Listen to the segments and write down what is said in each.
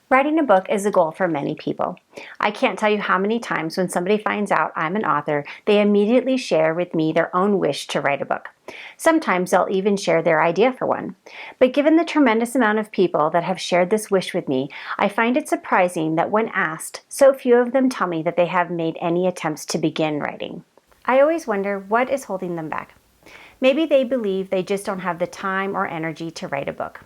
Writing a book is a goal for many people. I can't tell you how many times when somebody finds out I'm an author, they immediately share with me their own wish to write a book. Sometimes they'll even share their idea for one. But given the tremendous amount of people that have shared this wish with me, I find it surprising that when asked, so few of them tell me that they have made any attempts to begin writing. I always wonder what is holding them back. Maybe they believe they just don't have the time or energy to write a book.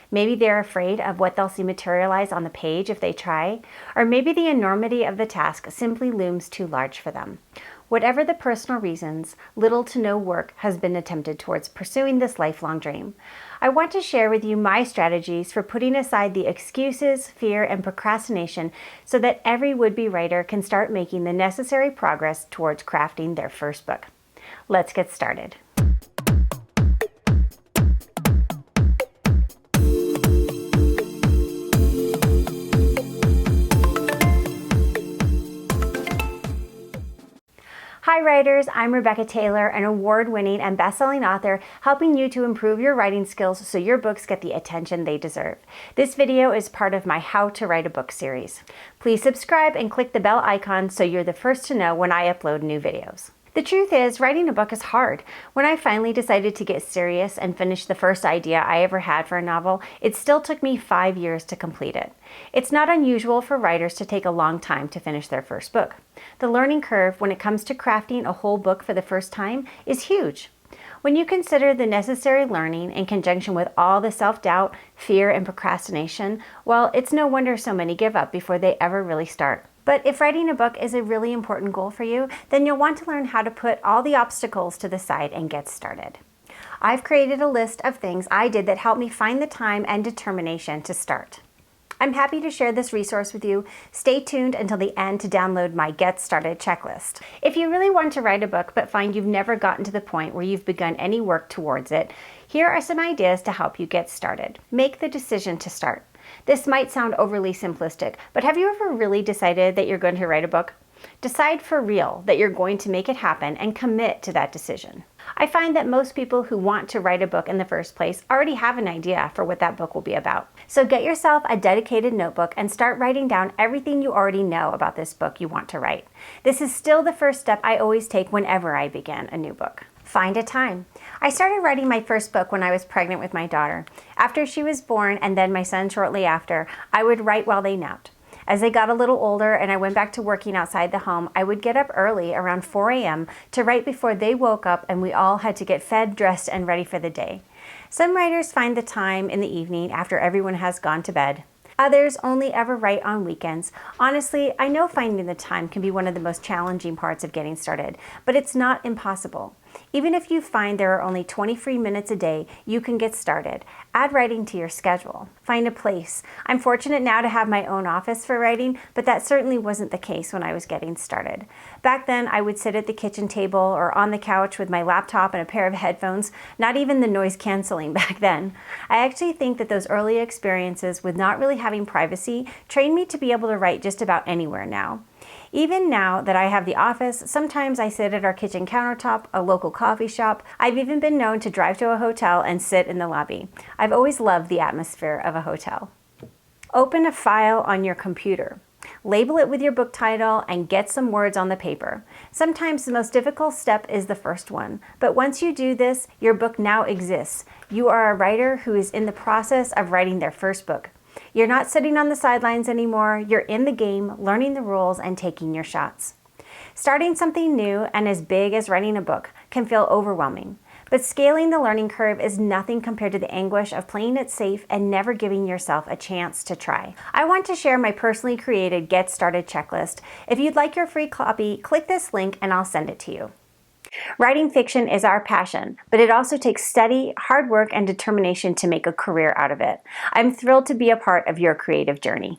Maybe they're afraid of what they'll see materialize on the page if they try, or maybe the enormity of the task simply looms too large for them. Whatever the personal reasons, little to no work has been attempted towards pursuing this lifelong dream. I want to share with you my strategies for putting aside the excuses, fear, and procrastination so that every would-be writer can start making the necessary progress towards crafting their first book. Let's get started. Hi writers, I'm Rebecca Taylor, an award-winning and best-selling author helping you to improve your writing skills so your books get the attention they deserve. This video is part of my How to Write a Book series. Please subscribe and click the bell icon so you're the first to know when I upload new videos. The truth is, writing a book is hard. When I finally decided to get serious and finish the first idea I ever had for a novel, it still took me 5 years to complete it. It's not unusual for writers to take a long time to finish their first book. The learning curve when it comes to crafting a whole book for the first time is huge. When you consider the necessary learning in conjunction with all the self-doubt, fear, and procrastination, well, it's no wonder so many give up before they ever really start. But if writing a book is a really important goal for you, then you'll want to learn how to put all the obstacles to the side and get started. I've created a list of things I did that helped me find the time and determination to start. I'm happy to share this resource with you. Stay tuned until the end to download my Get Started checklist. If you really want to write a book but find you've never gotten to the point where you've begun any work towards it, here are some ideas to help you get started. Make the decision to start. This might sound overly simplistic, but have you ever really decided that you're going to write a book? Decide for real that you're going to make it happen and commit to that decision. I find that most people who want to write a book in the first place already have an idea for what that book will be about. So get yourself a dedicated notebook and start writing down everything you already know about this book you want to write. This is still the first step I always take whenever I begin a new book. Find a time. I started writing my first book when I was pregnant with my daughter. After she was born and then my son shortly after, I would write while they napped. As they got a little older and I went back to working outside the home, I would get up early around 4 a.m. to write before they woke up and we all had to get fed, dressed, and ready for the day. Some writers find the time in the evening after everyone has gone to bed. Others only ever write on weekends. Honestly, I know finding the time can be one of the most challenging parts of getting started, but it's not impossible. Even if you find there are only 20 free minutes a day, you can get started. Add writing to your schedule. Find a place. I'm fortunate now to have my own office for writing, but that certainly wasn't the case when I was getting started. Back then, I would sit at the kitchen table or on the couch with my laptop and a pair of headphones, not even the noise canceling back then. I actually think that those early experiences with not really having privacy trained me to be able to write just about anywhere now. Even now that I have the office, sometimes I sit at our kitchen countertop, a local coffee shop. I've even been known to drive to a hotel and sit in the lobby. I've always loved the atmosphere of a hotel. Open a file on your computer. Label it with your book title and get some words on the paper. Sometimes the most difficult step is the first one, but once you do this, your book now exists. You are a writer who is in the process of writing their first book. You're not sitting on the sidelines anymore. You're in the game, learning the rules and taking your shots. Starting something new and as big as writing a book can feel overwhelming, but scaling the learning curve is nothing compared to the anguish of playing it safe and never giving yourself a chance to try. I want to share my personally created Get Started checklist. If you'd like your free copy, click this link and I'll send it to you. Writing fiction is our passion, but it also takes study, hard work, and determination to make a career out of it. I'm thrilled to be a part of your creative journey.